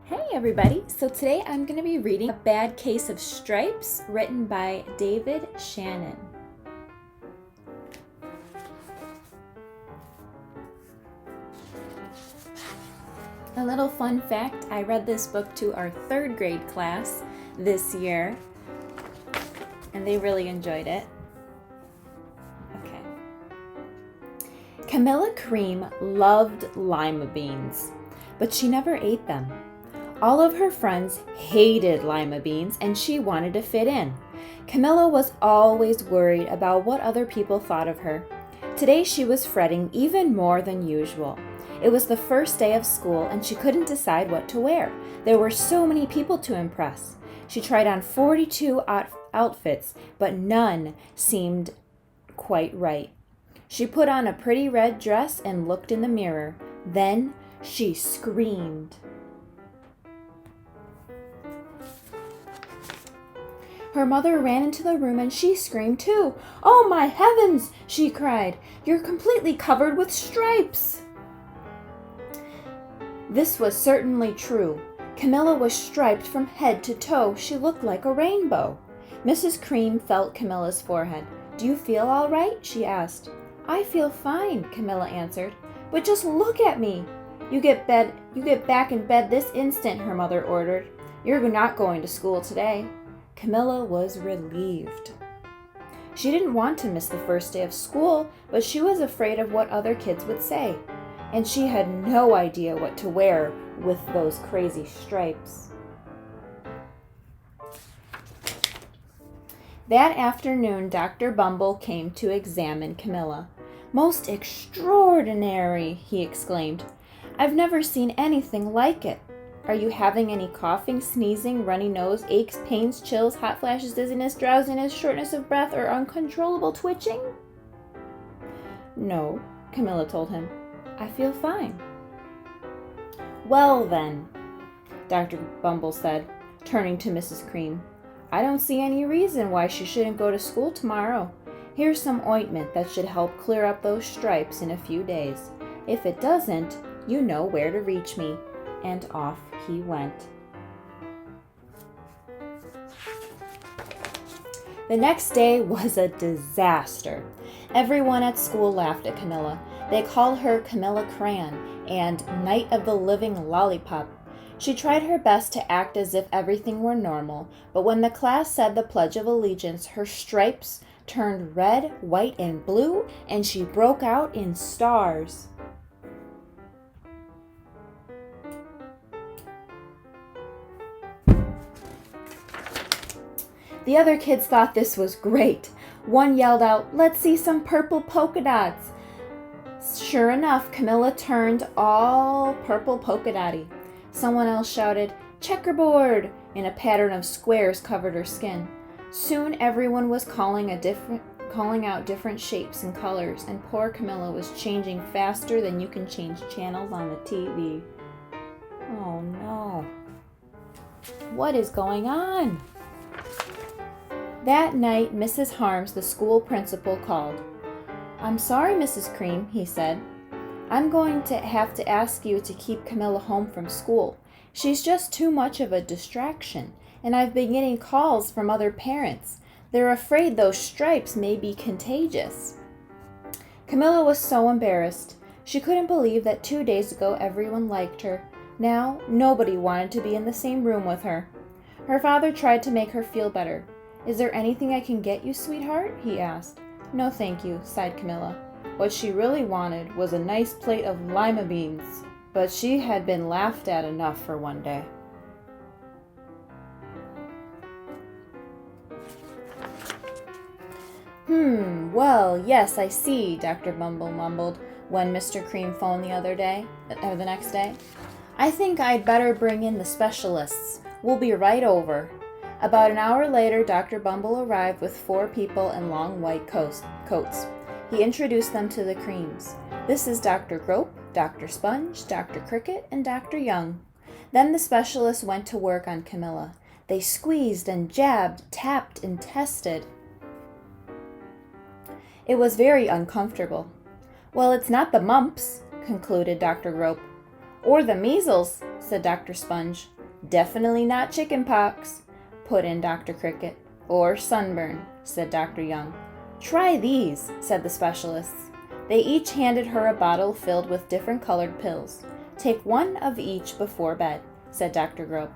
Hey everybody! So today I'm going to be reading A Bad Case of Stripes, written by David Shannon. A little fun fact, I read this book to our 3rd grade class this year, and they really enjoyed it. Okay. Camilla Cream loved lima beans, but she never ate them. All of her friends hated lima beans, and she wanted to fit in. Camilla was always worried about what other people thought of her. Today she was fretting even more than usual. It was the first day of school, and she couldn't decide what to wear. There were so many people to impress. She tried on 42 outfits, but none seemed quite right. She put on a pretty red dress and looked in the mirror. Then she screamed. Her mother ran into the room and she screamed too. "Oh my heavens!" she cried. "You're completely covered with stripes!" This was certainly true. Camilla was striped from head to toe. She looked like a rainbow. Mrs. Cream felt Camilla's forehead. "Do you feel all right?" she asked. "I feel fine," Camilla answered. "But just look at me." You get back in bed this instant," her mother ordered. "You're not going to school today." Camilla was relieved. She didn't want to miss the first day of school, but she was afraid of what other kids would say, and she had no idea what to wear with those crazy stripes. That afternoon, Dr. Bumble came to examine Camilla. "Most extraordinary!" he exclaimed. "I've never seen anything like it. Are you having any coughing, sneezing, runny nose, aches, pains, chills, hot flashes, dizziness, drowsiness, shortness of breath, or uncontrollable twitching?" "No," Camilla told him. "I feel fine." "Well then," Dr. Bumble said, turning to Mrs. Cream, "I don't see any reason why she shouldn't go to school tomorrow. Here's some ointment that should help clear up those stripes in a few days. If it doesn't, you know where to reach me." And off he went. The next day was a disaster. Everyone at school laughed at Camilla. They called her Camilla Crayon and Night of the Living Lollipop. She tried her best to act as if everything were normal, but when the class said the Pledge of Allegiance, her stripes turned red, white, and blue, and she broke out in stars. The other kids thought this was great. One yelled out, "Let's see some purple polka dots." Sure enough, Camilla turned all purple polka dotty. Someone else shouted, "Checkerboard!" and a pattern of squares covered her skin. Soon everyone was calling out different shapes and colors, and poor Camilla was changing faster than you can change channels on the TV. Oh no. What is going on? That night, Mrs. Harms, the school principal, called. "I'm sorry, Mrs. Cream," he said. "I'm going to have to ask you to keep Camilla home from school. She's just too much of a distraction, and I've been getting calls from other parents. They're afraid those stripes may be contagious." Camilla was so embarrassed. She couldn't believe that 2 days ago everyone liked her. Now, nobody wanted to be in the same room with her. Her father tried to make her feel better. "Is there anything I can get you, sweetheart?" he asked. "No, thank you," sighed Camilla. What she really wanted was a nice plate of lima beans, but she had been laughed at enough for one day. Well, yes, I see," Dr. Bumble mumbled when Mr. Cream phoned the next day. "I think I'd better bring in the specialists. We'll be right over." About an hour later, Dr. Bumble arrived with 4 people in long white coats. He introduced them to the Creams. "This is Dr. Grope, Dr. Sponge, Dr. Cricket, and Dr. Young." Then the specialists went to work on Camilla. They squeezed and jabbed, tapped, and tested. It was very uncomfortable. "Well, it's not the mumps," concluded Dr. Grope. "Or the measles," said Dr. Sponge. Definitely not chicken pox, put in Dr. Cricket. Or sunburn, said Dr. Young. Try these, said the specialists. They each handed her a bottle filled with different colored pills. Take one of each before bed, said Dr. Grobe.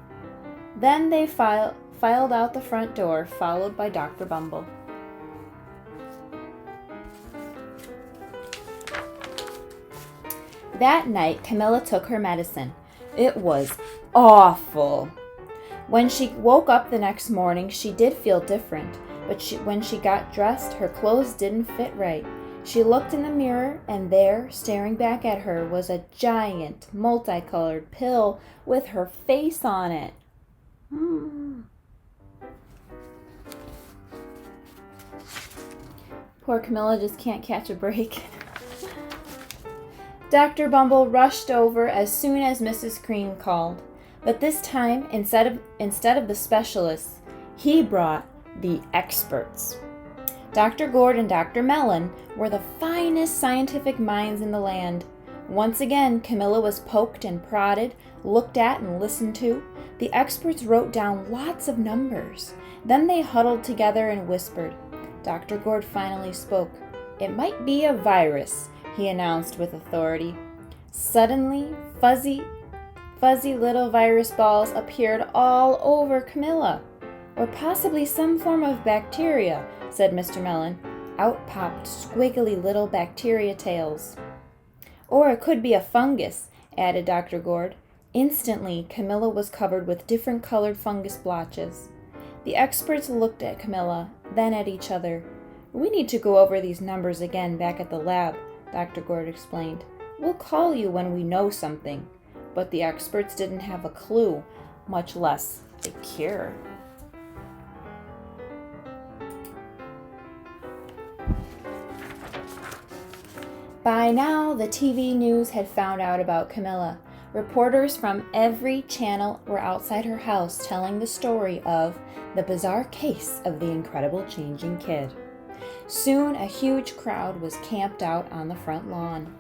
Then they filed out the front door, followed by Dr. Bumble. That night, Camilla took her medicine. It was awful. When she woke up the next morning, she did feel different, but when she got dressed, her clothes didn't fit right. She looked in the mirror, and there, staring back at her, was a giant, multicolored pill with her face on it. Poor Camilla just can't catch a break. Dr. Bumble rushed over as soon as Mrs. Cream called. But this time, instead of the specialists, he brought the experts. Dr. Gord and Dr. Mellon were the finest scientific minds in the land. Once again, Camilla was poked and prodded, looked at and listened to. The experts wrote down lots of numbers. Then they huddled together and whispered. Dr. Gord finally spoke. It might be a virus, he announced with authority. Suddenly, fuzzy little virus balls appeared all over Camilla. Or possibly some form of bacteria, said Mr. Mellon. Out popped squiggly little bacteria tails. Or it could be a fungus, added Dr. Gord. Instantly, Camilla was covered with different colored fungus blotches. The experts looked at Camilla, then at each other. We need to go over these numbers again back at the lab, Dr. Gord explained. We'll call you when we know something. But the experts didn't have a clue, much less a cure. By now, the TV news had found out about Camilla. Reporters from every channel were outside her house telling the story of the bizarre case of the incredible changing kid. Soon, a huge crowd was camped out on the front lawn.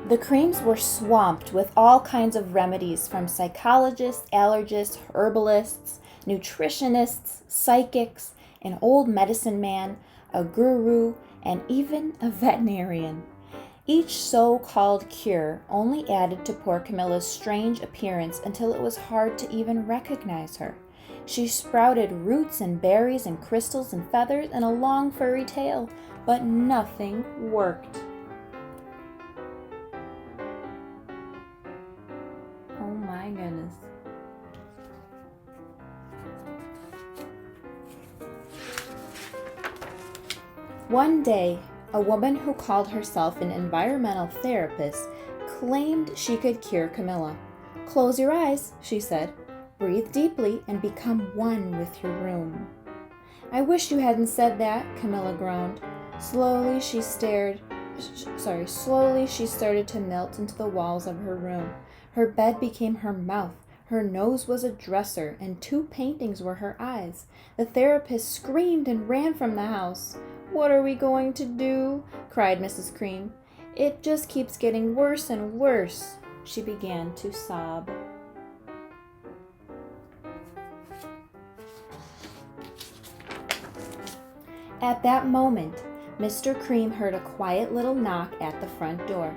The Creams were swamped with all kinds of remedies from psychologists, allergists, herbalists, nutritionists, psychics, an old medicine man, a guru, and even a veterinarian. Each so-called cure only added to poor Camilla's strange appearance until it was hard to even recognize her. She sprouted roots and berries and crystals and feathers and a long furry tail, but nothing worked. Oh my goodness. One day, a woman who called herself an environmental therapist claimed she could cure Camilla. Close your eyes, she said. Breathe deeply and become one with your room. I wish you hadn't said that, Camilla groaned. Slowly she started to melt into the walls of her room. Her bed became her mouth. Her nose was a dresser, and 2 paintings were her eyes. The therapist screamed and ran from the house. What are we going to do? Cried Mrs. Cream. It just keeps getting worse and worse. She began to sob. At that moment, Mr. Cream heard a quiet little knock at the front door.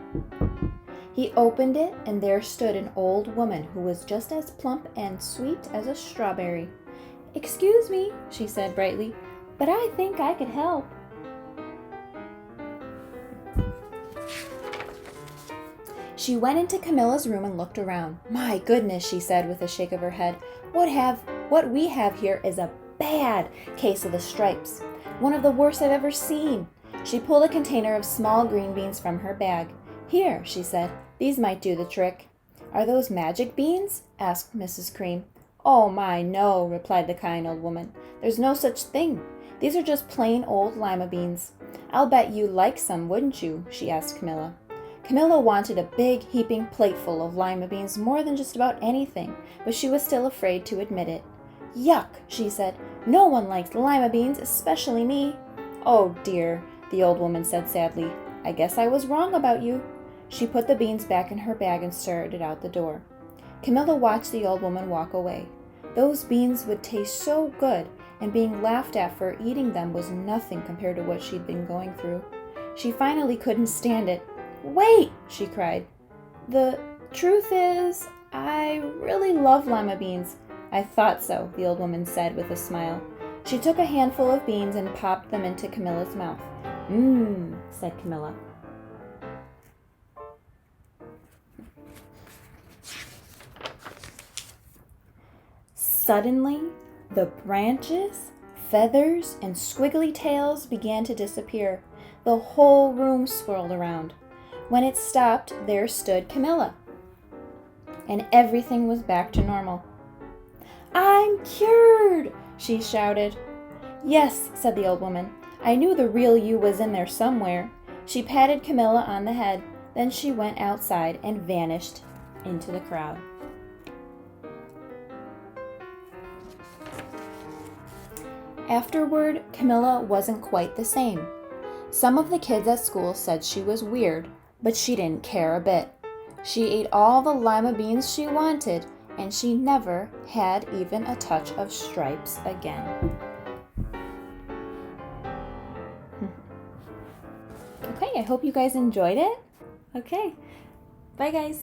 He opened it, and there stood an old woman who was just as plump and sweet as a strawberry. Excuse me, she said brightly, but I think I could help. She went into Camilla's room and looked around. My goodness, she said with a shake of her head. What we have here is a bad case of the stripes. One of the worst I've ever seen. She pulled a container of small green beans from her bag. Here, she said, these might do the trick. Are those magic beans? Asked Mrs. Cream. Oh my, no, replied the kind old woman. There's no such thing. These are just plain old lima beans. I'll bet you'd like some, wouldn't you? She asked Camilla. Camilla wanted a big, heaping plateful of lima beans more than just about anything, but she was still afraid to admit it. Yuck, she said. No one likes lima beans, especially me. "Oh dear," the old woman said sadly. "I guess I was wrong about you." She put the beans back in her bag and started out the door. Camilla watched the old woman walk away. Those beans would taste so good, and being laughed at for eating them was nothing compared to what she'd been going through. She finally couldn't stand it. "Wait!" she cried. "The truth is, I really love lima beans." "I thought so," the old woman said with a smile. She took a handful of beans and popped them into Camilla's mouth. "Mmm," said Camilla. Suddenly, the branches, feathers, and squiggly tails began to disappear. The whole room swirled around. When it stopped, there stood Camilla, and everything was back to normal. "I'm cured!" she shouted. "Yes," said the old woman. "I knew the real you was in there somewhere." She patted Camilla on the head. Then she went outside and vanished into the crowd. Afterward, Camilla wasn't quite the same. Some of the kids at school said she was weird, but she didn't care a bit. She ate all the lima beans she wanted, and she never had even a touch of stripes again. Okay, I hope you guys enjoyed it. Okay, bye guys.